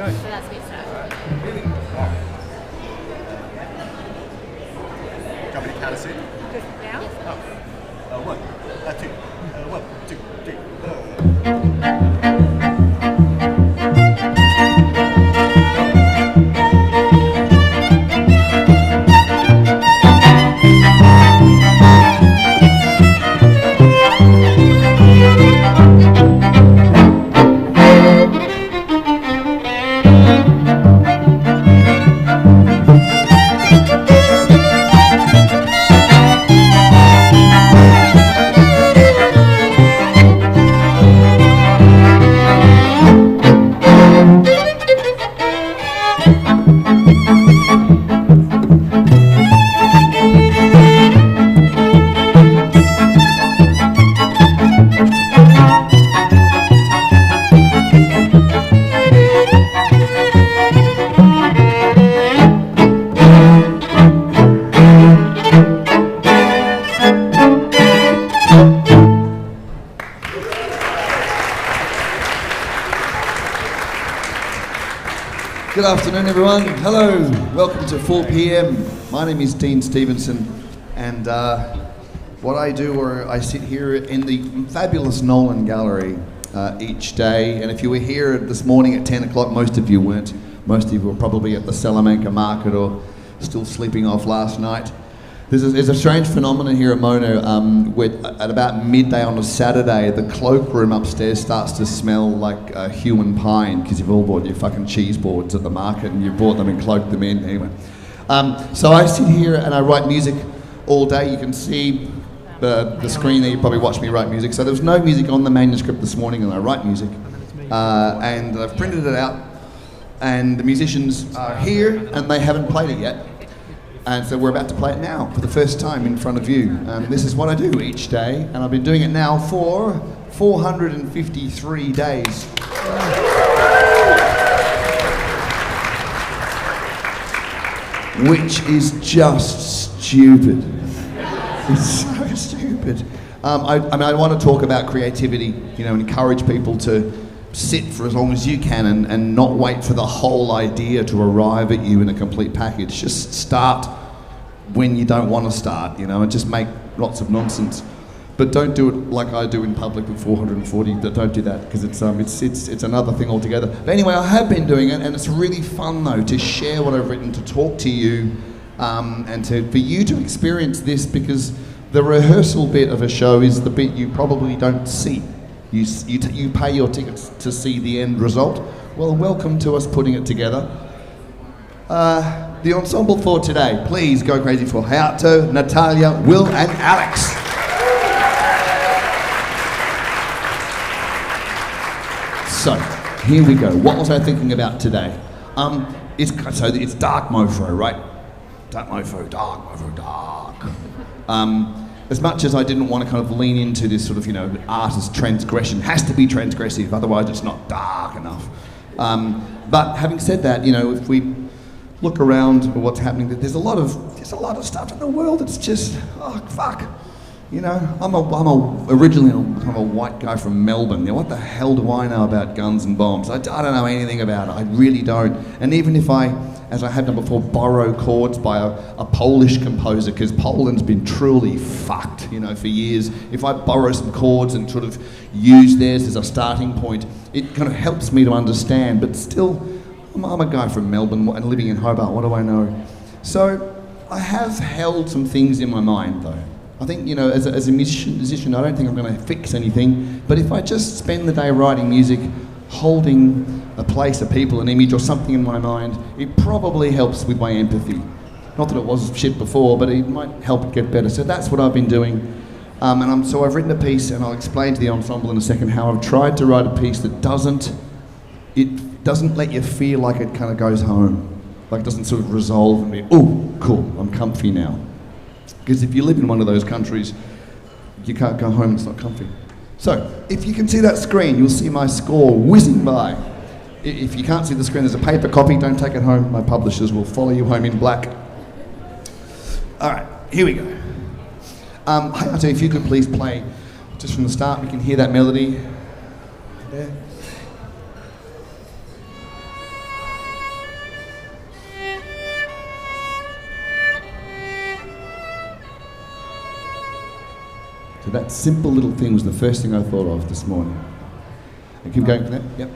go. So that's me start. Do you want me to count us in? Just now? One, two, 1, 2, 3. Good afternoon, everyone. Hello, welcome to 4 p.m. My name is Dean Stevenson, and what I do, or I sit here in the fabulous Nolan Gallery each day. And if you were here this morning at 10 o'clock, most of you weren't. Most of you were probably at the Salamanca market or still sleeping off last night. There's a strange phenomenon here at Mono where at about midday on a Saturday, the cloakroom upstairs starts to smell like human pine because you've all bought your fucking cheese boards at the market and you bought them and cloaked them in. Anyway, so I sit here and I write music all day. You can see the screen there, you probably watch me write music. So there was no music on the manuscript this morning and I write music. And I've printed it out and the musicians are here and they haven't played it yet. And so we're about to play it now for the first time in front of you. This is what I do each day, and I've been doing it now for 453 days. Which is just stupid. It's so stupid. I mean, I want to talk about creativity, you know, and encourage people to sit for as long as you can and not wait for the whole idea to arrive at you in a complete package. Just start when you don't want to start, you know, and just make lots of nonsense. But don't do it like I do in public with 440. Don't do that because it's another thing altogether. But anyway, I have been doing it, and it's really fun though to share what I've written, to talk to you, and for you to experience this, because the rehearsal bit of a show is the bit you probably don't see. You pay your tickets to see the end result. Well, welcome to us putting it together. The ensemble for today, please go crazy for Hayato, Natalia, Will and Alex. So, here we go. What was I thinking about today? It's dark mofo, right? Dark mofo, dark. As much as I didn't want to kind of lean into this sort of, you know, artist transgression, has to be transgressive, otherwise it's not dark enough. But having said that, you know, if we look around at what's happening, there's a lot of stuff in the world that's just, oh, fuck. You know, I'm originally a white guy from Melbourne. You know, what the hell do I know about guns and bombs? I don't know anything about it. I really don't. And even if I, as I have done before, borrow chords by a Polish composer, because Poland's been truly fucked, you know, for years. If I borrow some chords and sort of use theirs as a starting point, it kind of helps me to understand. But still, I'm a guy from Melbourne and living in Hobart. What do I know? So I have held some things in my mind, though. I think, you know, as a musician, I don't think I'm going to fix anything. But if I just spend the day writing music, holding a place, a people, an image, or something in my mind, it probably helps with my empathy. Not that it was shit before, but it might help it get better. So that's what I've been doing. So I've written a piece, and I'll explain to the ensemble in a second how I've tried to write a piece that doesn't let you feel like it kind of goes home. Like it doesn't sort of resolve and be, oh, cool, I'm comfy now. Because if you live in one of those countries, you can't go home, it's not comfy. So, if you can see that screen, you'll see my score whizzing by. If you can't see the screen, there's a paper copy, don't take it home. My publishers will follow you home in black. All right, here we go. Hayato, if you could please play just from the start, we can hear that melody there. So that simple little thing was the first thing I thought of this morning. And keep going from there. Yep.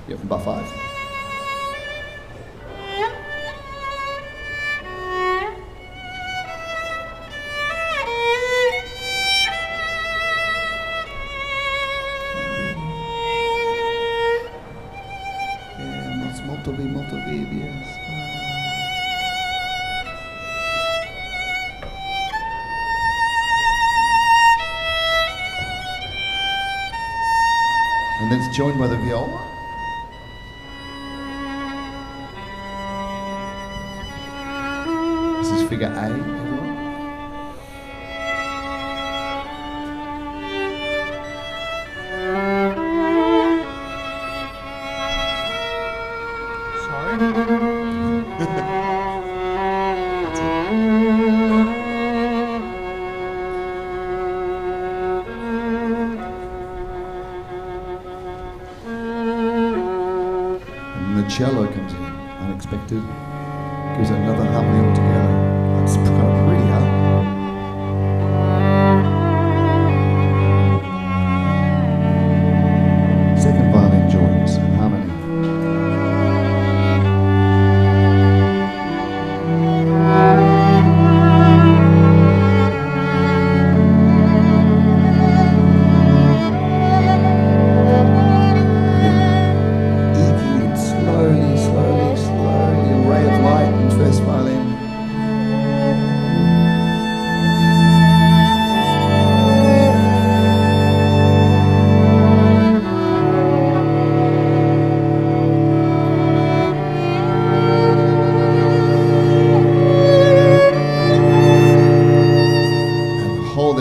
Yep, from bar 5. Molto yes. And then it's joined by the viola. This is figure A, everyone. The cello comes in, unexpected, gives it another harmony altogether. That's kind of pretty, huh? Second violin joins, harmony.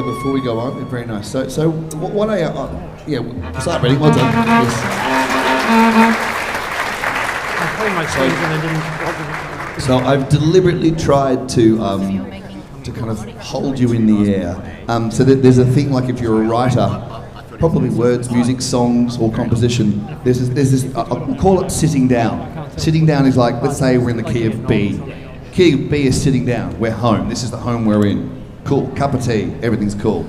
Before we go on, very nice. So what I yeah, start ready. Well done. Yes. I played my songs and I didn't. So I've deliberately tried to kind of hold you in the air. So that there's a thing like if you're a writer, probably words, music, songs, or composition. There's this. I'll call it sitting down. Sitting down is like, let's say we're in the key of B. Key of B is sitting down. We're home. This is the home we're in. Cool, cup of tea, everything's cool.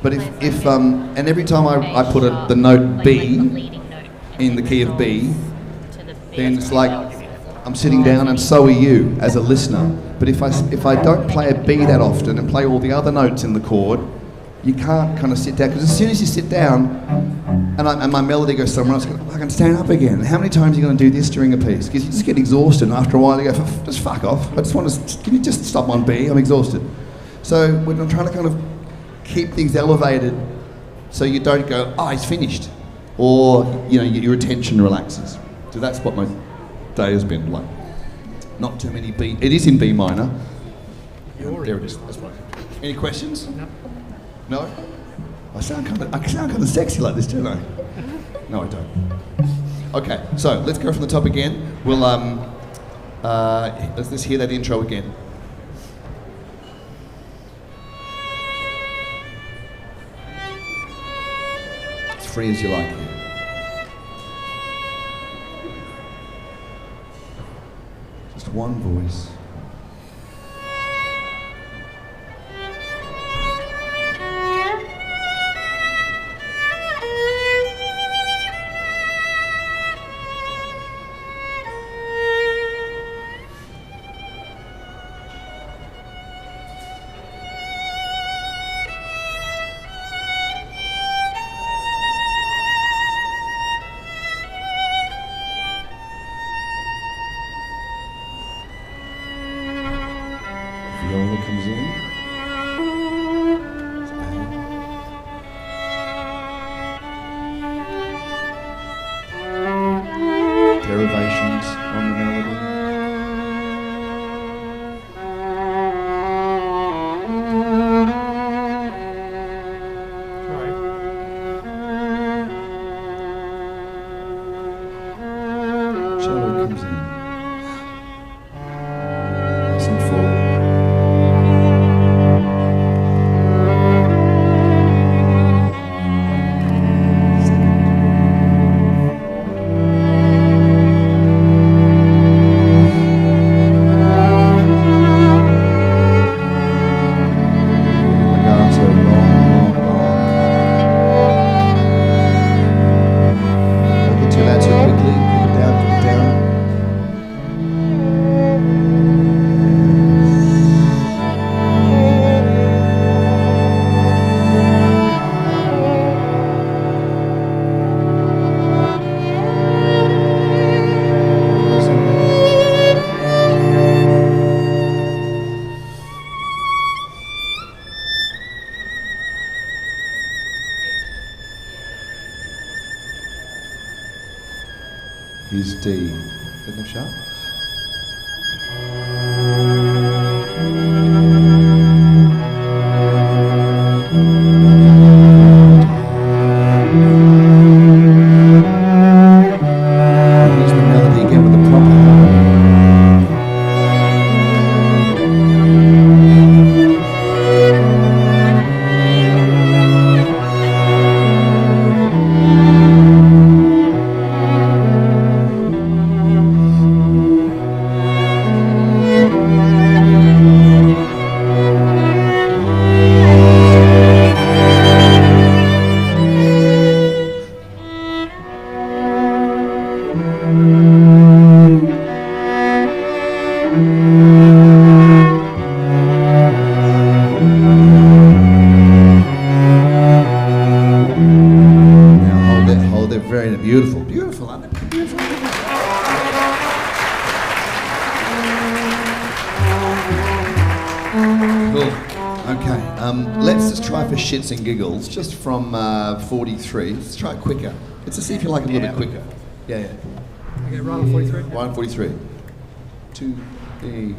But if and every time I put the note B in the key of B, then it's like I'm sitting down and so are you as a listener. But if I don't play a B that often and play all the other notes in the chord, you can't kind of sit down, because as soon as you sit down and my melody goes somewhere else, I can stand up again. How many times are you going to do this during a piece? Because you just get exhausted, and after a while you go, just fuck off. I just want to, can you just stop on B? I'm exhausted. So when I'm trying to kind of keep things elevated so you don't go, oh, he's finished. Or, you know, your attention relaxes. So that's what my day has been like. Not too many B. It is in B minor. There it is. That's right. Any questions? No. No? I sound kind of sexy like this, don't I? No, I don't. Okay, so let's go from the top again. We'll let's hear that intro again. As free as you like here. Just one voice. Viola comes in. It's A. Derivations on the melody. Cello comes in. Nice and full. Legato, long, long, long. Here's D. Isn't it sharp? Here's the melody again with the proper harmony. Very beautiful, beautiful, aren't they? Beautiful. Cool. Okay. Let's just try for shits and giggles, just from 43. Let's try it quicker. Let's just see if you like it a little bit quicker. Yeah. Okay, right on 43. Right on 43. 2, 3.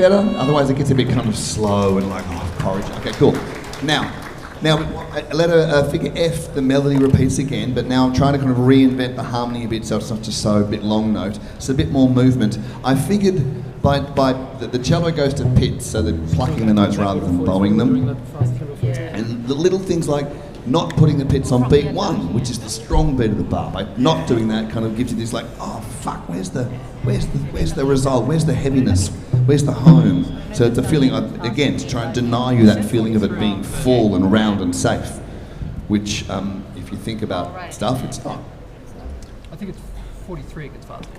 Otherwise it gets a bit kind of slow and like, oh, porridge. Okay, cool. Now, letter figure F, the melody repeats again, but now I'm trying to kind of reinvent the harmony a bit so it's not just so a bit long note. It's a bit more movement. I figured by the cello goes to pits, so they're plucking the notes rather than bowing them. And the little things like not putting the pits on beat 1, which is the strong beat of the bar. By not doing that kind of gives you this like, oh fuck, where's the result? Where's the heaviness? Where's the home? So it's a feeling, again, to try and deny you that feeling of it being full and round and safe, which, if you think about stuff, it's not. I think it's 43 it gets faster.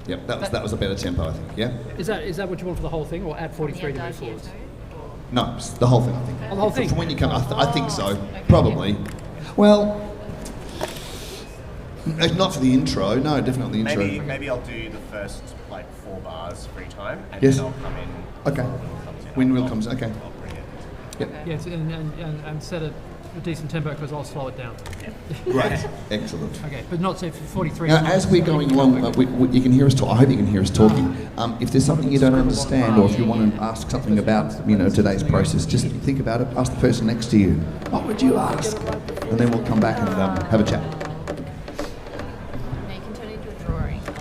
Yep, that was a better tempo, I think, yeah? Is that what you want for the whole thing, or add 43 to move forward? No, it's the whole thing, I think. Oh, the whole thing? From when you come, I think so, probably. Well, not for the intro, no, definitely the intro. Maybe I'll do the first, 4 bars every time, and yes. then I'll come in. Okay. When Will comes in, okay. I'll bring it. Yep. Yeah, and set a decent tempo because I'll slow it down. Right, excellent. Okay, but not say for 43. Now, as we're going along, you can hear us talk. I hope you can hear us talking. If there's something you don't understand, or if you want to ask something about, today's process, just think about it. Ask the person next to you. What would you ask? And then we'll come back and have a chat.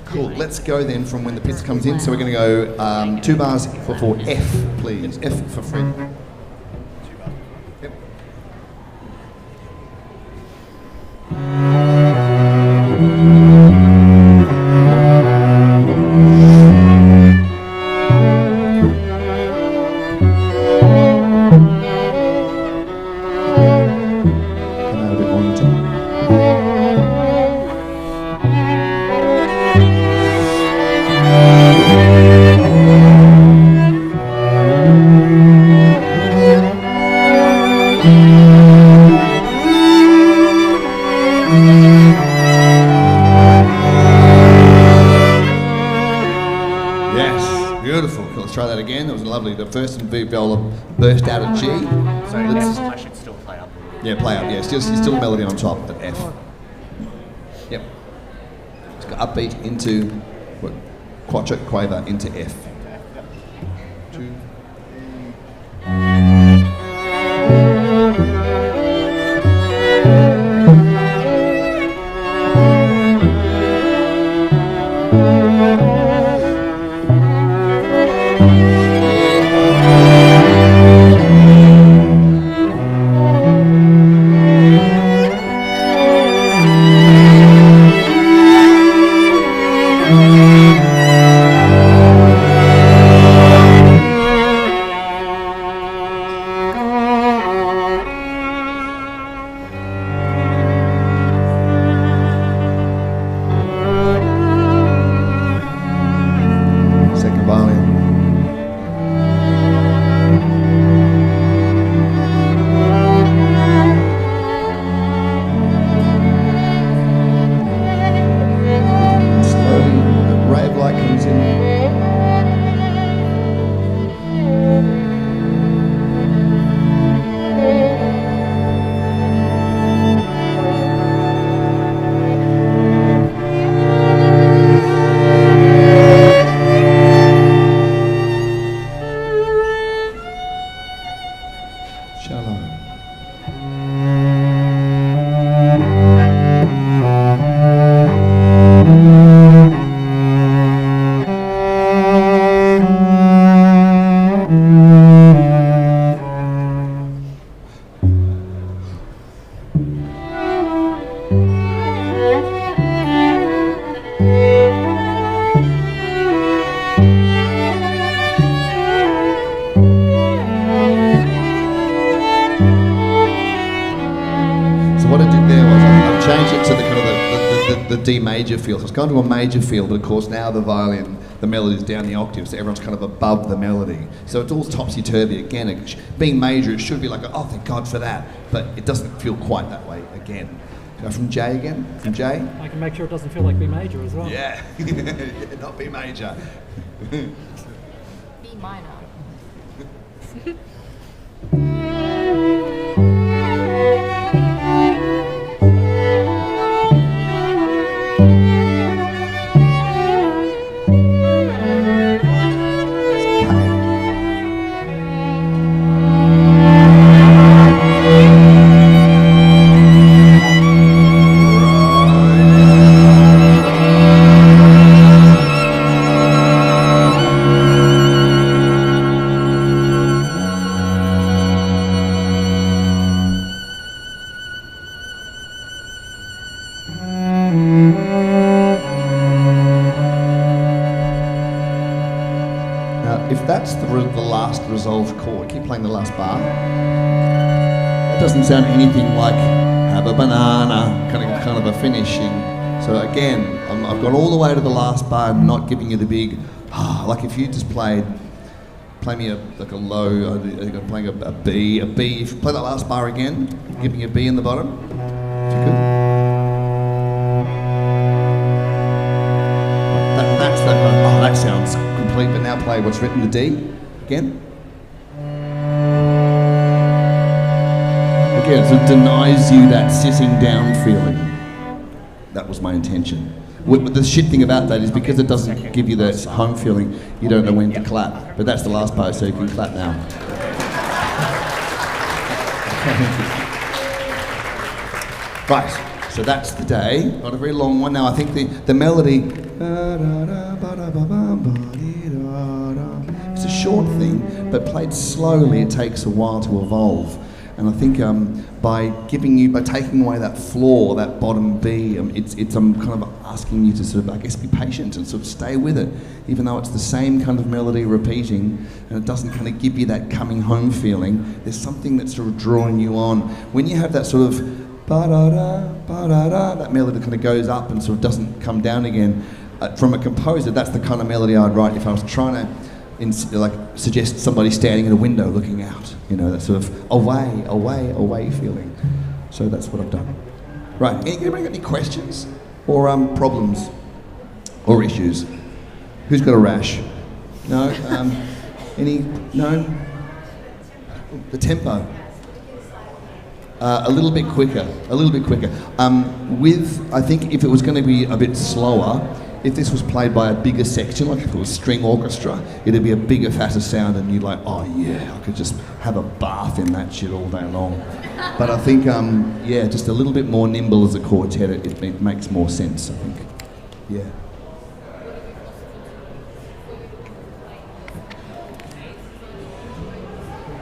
Cool. Let's go then from when the pits comes in. So we're going to go 2 bars for F, please. F for Fred. 2 bars. Yep. Come out a bit more on the top. Try that again. That was lovely. The first viola burst out of G. So I should still play up. Yeah, play up. Yeah, it's still a melody on top at F. Yep. It's got upbeat into quartet quaver into F. 2. what I did there was I've changed it to the kind of the D major field. So it's gone to a major field, but of course now the violin, the melody is down the octave, so everyone's kind of above the melody. So it's all topsy-turvy again. Being major, it should be like, oh, thank God for that, but it doesn't feel quite that way again. Go from J again, from J. I can make sure it doesn't feel like B major as well. Yeah, not B major. B minor. If that's the last resolved chord, keep playing the last bar. That doesn't sound anything like have a banana, kind of a finishing. So again, I've gone all the way to the last bar and not giving you the big, like if you just play me a low, I'm playing a B. If you play that last bar again, give me a B in the bottom, if you could. That's that one. Oh, that sounds complete, but now play what's written, the D, again. Again, so it denies you that sitting down feeling. That was my intention. The shit thing about that is because it doesn't give you that home feeling, you don't know when to clap. But that's the last part, so you can clap now. Right, so that's the day. Not a very long one. Now I think the melody, it's a short thing, but played slowly, it takes a while to evolve. And I think by taking away that floor, that bottom B, it's kind of asking you to sort of, I guess, be patient and sort of stay with it, even though it's the same kind of melody repeating, and it doesn't kind of give you that coming home feeling. There's something that's sort of drawing you on. When you have that sort of ba-da-da, ba-da-da, that melody kind of goes up and sort of doesn't come down again. From a composer, that's the kind of melody I'd write if I was trying to suggest somebody standing in a window looking out, that sort of away feeling. So that's what I've done. Right, anybody got any questions or problems or issues? Who's got a rash? No? No? The tempo. A little bit quicker. I think if it was going to be a bit slower, if this was played by a bigger section, like if it was string orchestra, it'd be a bigger, fatter sound, and you'd like, oh yeah, I could just have a bath in that shit all day long. But I think, just a little bit more nimble as a quartet, it makes more sense, I think. Yeah.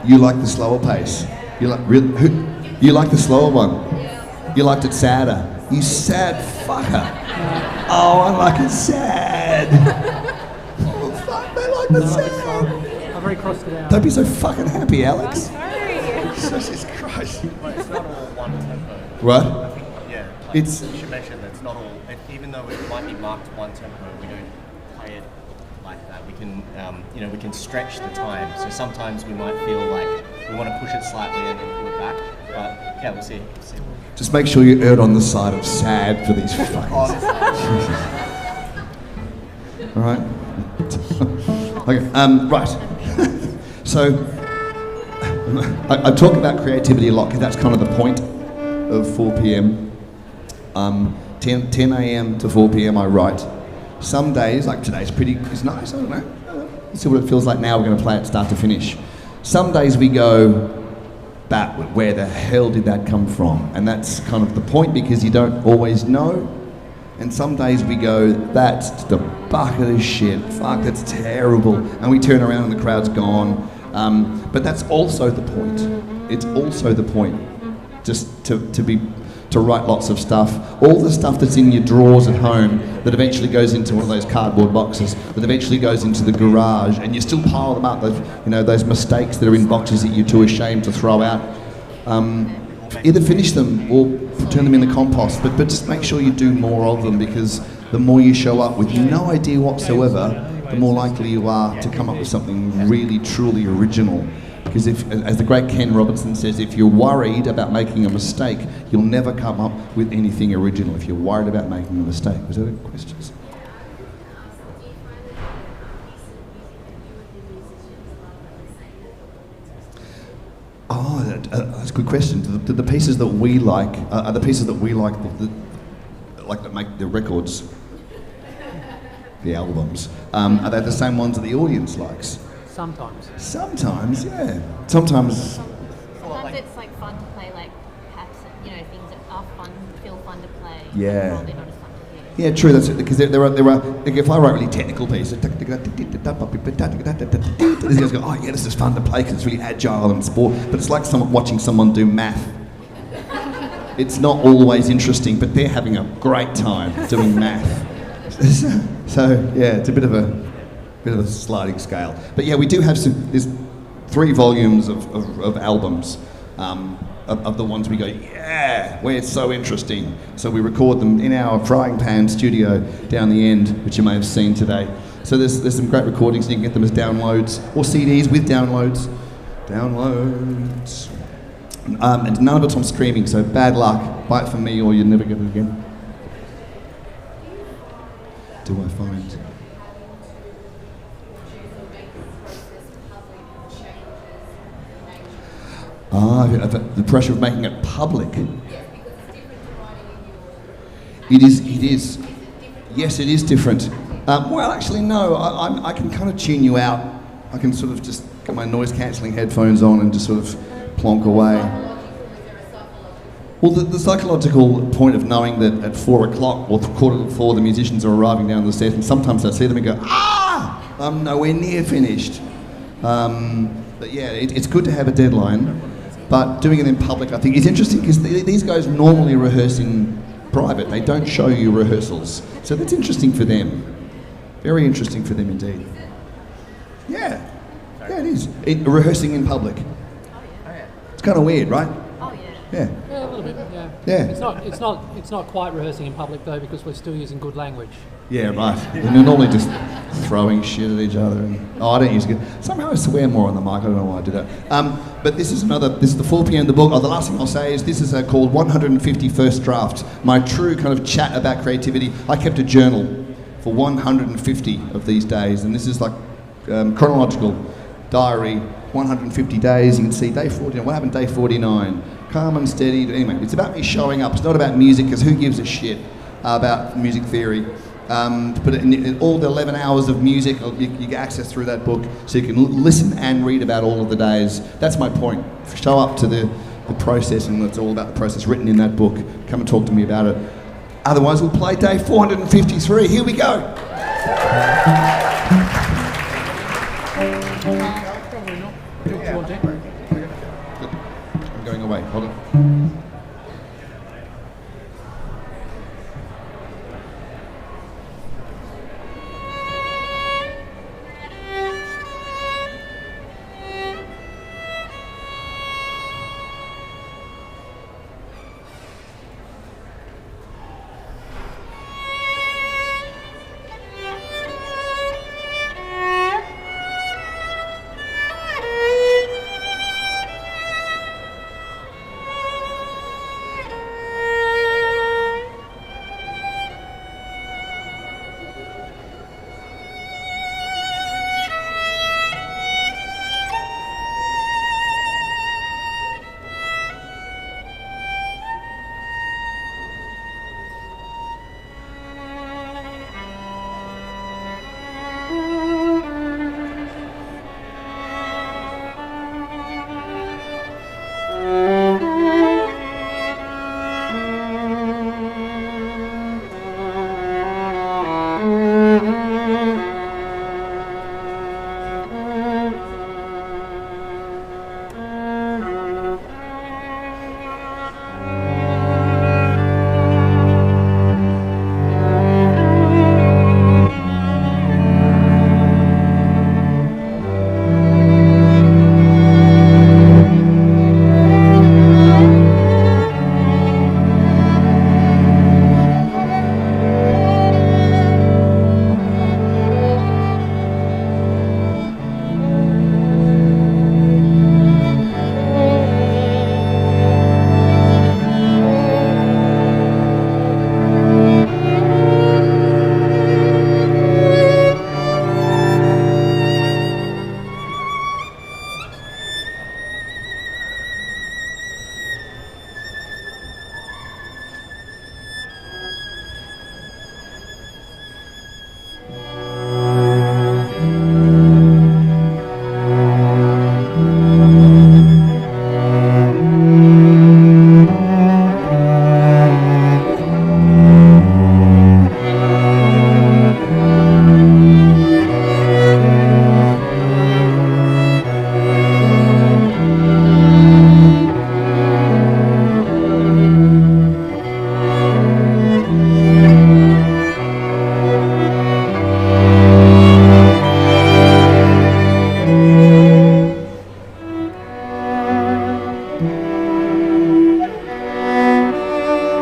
You like the slower pace? You like the slower one? You liked it sadder? You sad fucker. Oh, I like it sad. Oh, fuck, they like the sad. I've already crossed it out. Don't be so fucking happy, Alex. Jesus Christ. Well, it's not all one tempo. What? Yeah. You should mention that it's not all, even though it might be marked one tempo, we don't play it like that. We can, we can stretch the time. So sometimes we might feel like we want to push it slightly and then pull it back. But yeah, we'll see. Just make sure you err on the side of sad for these fuckers. All right. Okay. Right. So I talk about creativity a lot because that's kind of the point of 4 p.m. 10 a.m. to 4 p.m. I write. Some days, like today's it's nice. I don't know. Let's see what it feels like now. We're going to play it start to finish. Some days we go backward. Where the hell did that come from? And that's kind of the point because you don't always know. And some days we go, that's just a bucket of shit. Fuck, that's terrible. And we turn around and the crowd's gone. But that's also the point. It's also the point, just to write lots of stuff. All the stuff that's in your drawers at home that eventually goes into one of those cardboard boxes, that eventually goes into the garage, and you still pile them up. Those mistakes that are in boxes that you're too ashamed to throw out. Either finish them or turn them in the compost, but just make sure you do more of them, because the more you show up with no idea whatsoever, the more likely you are to come up with something really, truly original. Because if, as the great Ken Robinson says, if you're worried about making a mistake, you'll never come up with anything original. If you're worried about making a mistake. Was there questions? Oh, that's a good question. Do the pieces that we like are the pieces that we like that make the records, the albums? Are they the same ones that the audience likes? Sometimes. Sometimes, yeah. Sometimes. Sometimes it's like fun to play, like perhaps, you know, things that are fun, feel fun to play. Yeah. Probably not as fun to hear. Yeah, true. That's it. Because there are like, if I write really technical pieces, these guys go, oh yeah, this is fun to play because it's really agile and sport. But it's like watching someone do math. It's not always interesting, but they're having a great time doing math. So yeah, it's a bit of a sliding scale. But yeah, we do have there's 3 volumes of albums, of the ones we go, yeah, where it's so interesting. So we record them in our frying pan studio down the end, which you may have seen today. So there's some great recordings, and you can get them as downloads, or CDs with downloads. And none of it's on streaming, so bad luck. Buy it from me or you'll never get it again. Do I find... the pressure of making it public. It is. Yes, it is different. Well, actually, no. I can kind of tune you out. I can sort of just get my noise-cancelling headphones on and just sort of plonk away. Well, the psychological point of knowing that at 4 o'clock or 3:45 the musicians are arriving down the set, and sometimes I see them and go, I'm nowhere near finished. But yeah, it's good to have a deadline, but doing it in public, I think, is interesting because these guys normally rehearse in private. They don't show you rehearsals. So that's interesting for them. Very interesting for them indeed. Yeah, it is. Rehearsing in public. It's kind of weird, right? Oh yeah. Yeah. Yeah, a little bit. Yeah. Yeah. It's not quite rehearsing in public though, because we're still using good language. Yeah, right. And you're normally just throwing shit at each other. I don't use it. Somehow I swear more on the mic. I don't know why I do that. But this is the 4 p.m. the book. The last thing I'll say is this is called 150 First Drafts. My true kind of chat about creativity. I kept a journal for 150 of these days, and this is like chronological diary. 150 days. You can see day 49. What happened day 49? Calm and steady. Anyway, it's about me showing up. It's not about music, because who gives a shit about music theory? But in all the 11 hours of music, you get access through that book, so you can listen and read about all of the days. That's my point. Show up to the process, and it's all about the process written in that book. Come and talk to me about it. Otherwise, we'll play day 453. Here we go. Probably not. Do you want to? I'm going away. Hold on.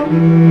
Thank you.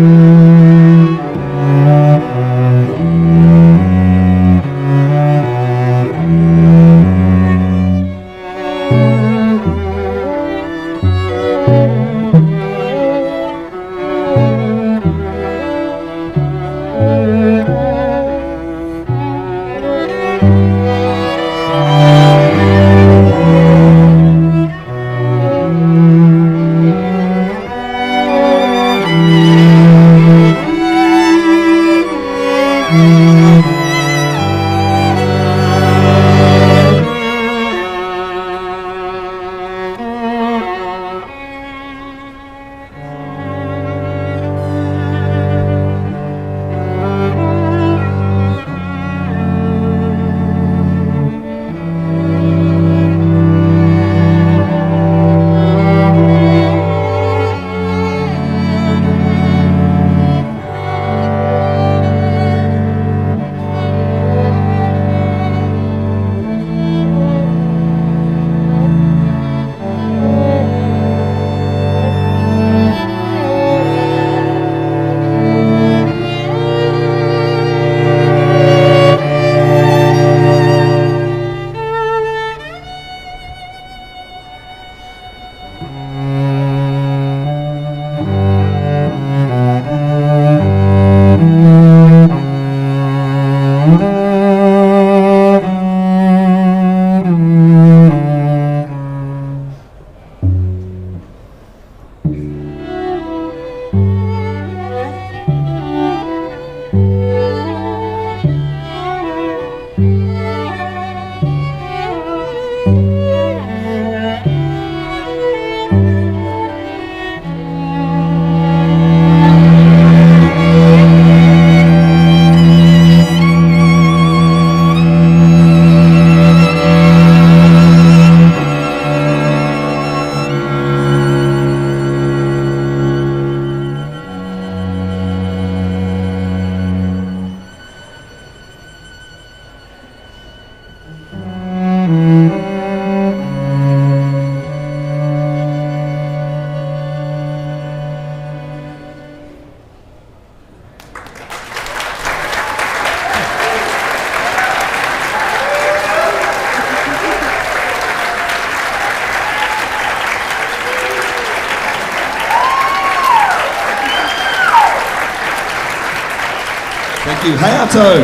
Hayato,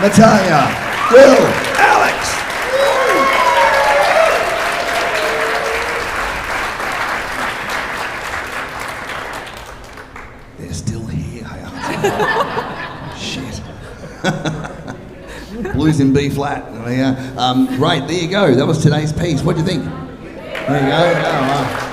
Natalia, Will, Alex. They're still here, Hayato. Shit. Blues in B flat. Right, there you go. That was today's piece. What do you think? There you go. Oh,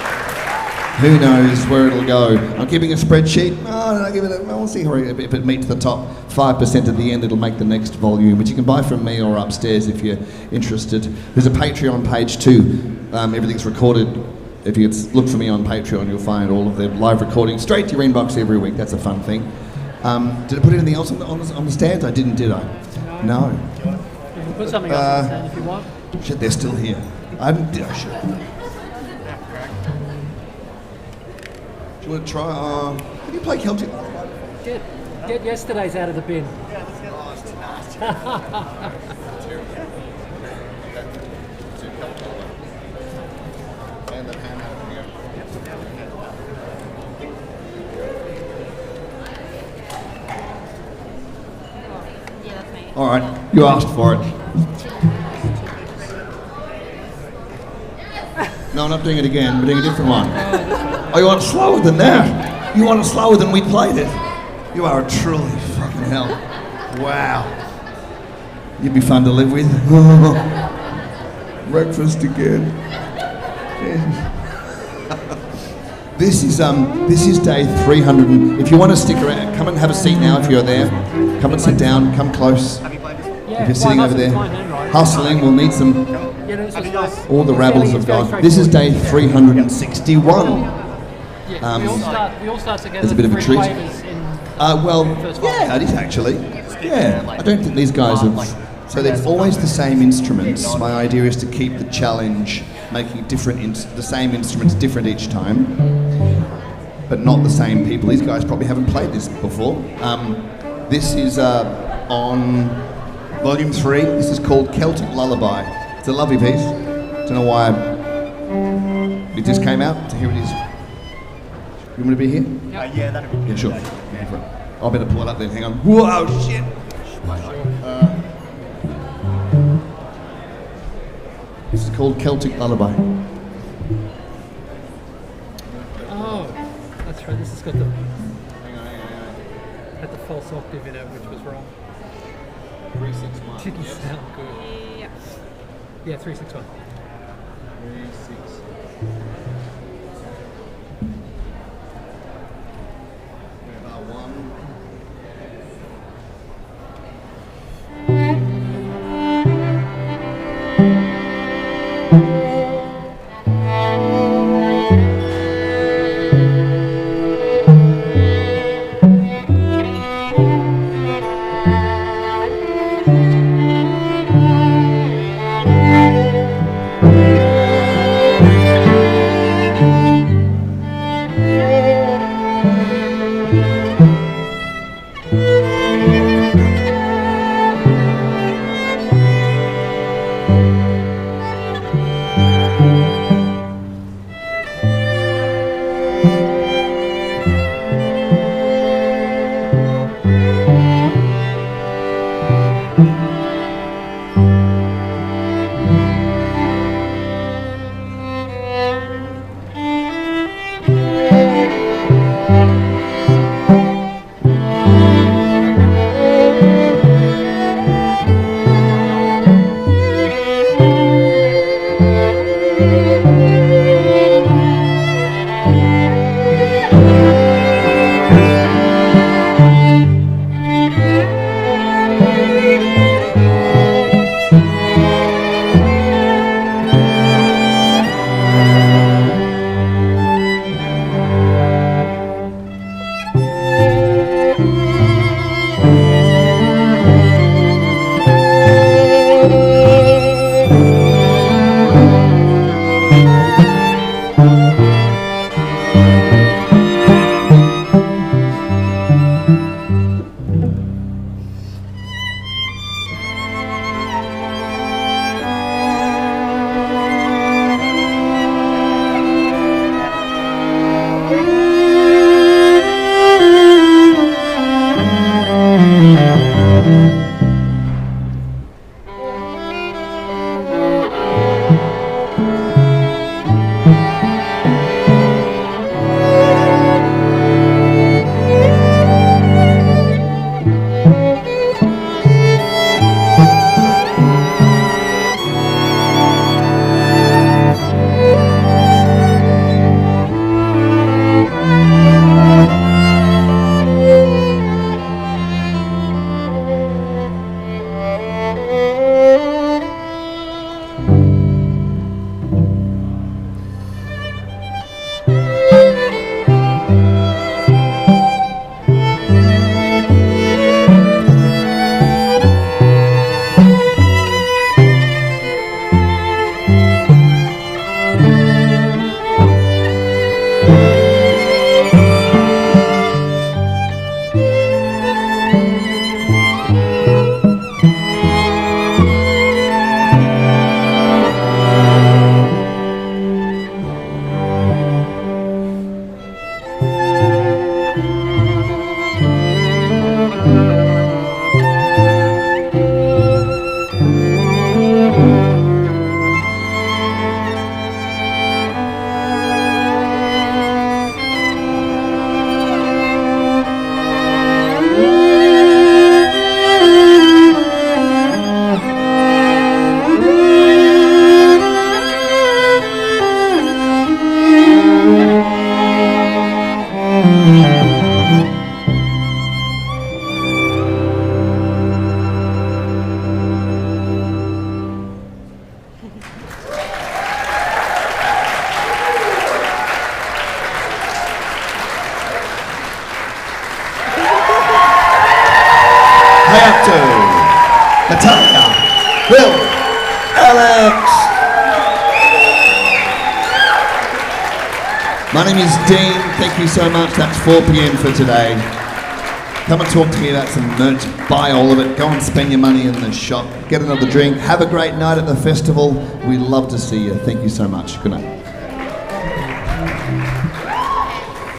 who knows where it'll go? I'm keeping a spreadsheet. I'll give it we'll see if it meets the top 5% at the end, it'll make the next volume, which you can buy from me or upstairs if you're interested. There's a Patreon page too. Everything's recorded. If you look for me on Patreon, you'll find all of the live recordings straight to your inbox every week. That's a fun thing. Did I put anything else on the stands? I didn't, did I? No. You can put something else on the stand if you want. Shit, they're still here. Shit. Do you want to try? Can you play Celtic? Get yesterday's out of the bin. Yeah, that's me. All right, you asked for it. No, I'm not doing it again. We're doing a different one. Oh, you want it slower than that? You want it slower than we played it? You are truly fucking hell. Wow. You'd be fun to live with. Breakfast again. This is day 300. If you want to stick around, come and have a seat now if you're there. Come and sit down. Come close. Yeah, If you're sitting over there, hustling, we'll need some. Yeah, this was nice. All the rabbles have gone. This is day 361. Yeah, we all start together. There's a bit of a three treat. flavors in first Yeah, it is actually. Yeah, I don't think these guys have. So it's always the same instruments. My idea is to keep the challenge, making the same instruments different each time. but not the same people. These guys probably haven't played this before. This is on volume 3. This is called Celtic Lullaby. It's a lovely piece. Don't know why it just came out. So here it is. You want me to be here? Yeah, that'd be good. Yeah, sure. Yeah, for it. I'll better pull it up then. Hang on. Whoa, shit! This is called Celtic Lullaby. Oh, that's right. This has got the had the false octave in it, which was wrong. 361. Didn't sound good. Yeah. Yeah, 361. 361. Natalia, Will, Alex. My name is Dean. Thank Thank you so much. That's 4 p.m. for today. Come and talk to me about some merch. Buy all of it. Go and spend your money in the shop. Get another drink. Have a great night at the festival. We'd love to see you. Thank you so much. Good night.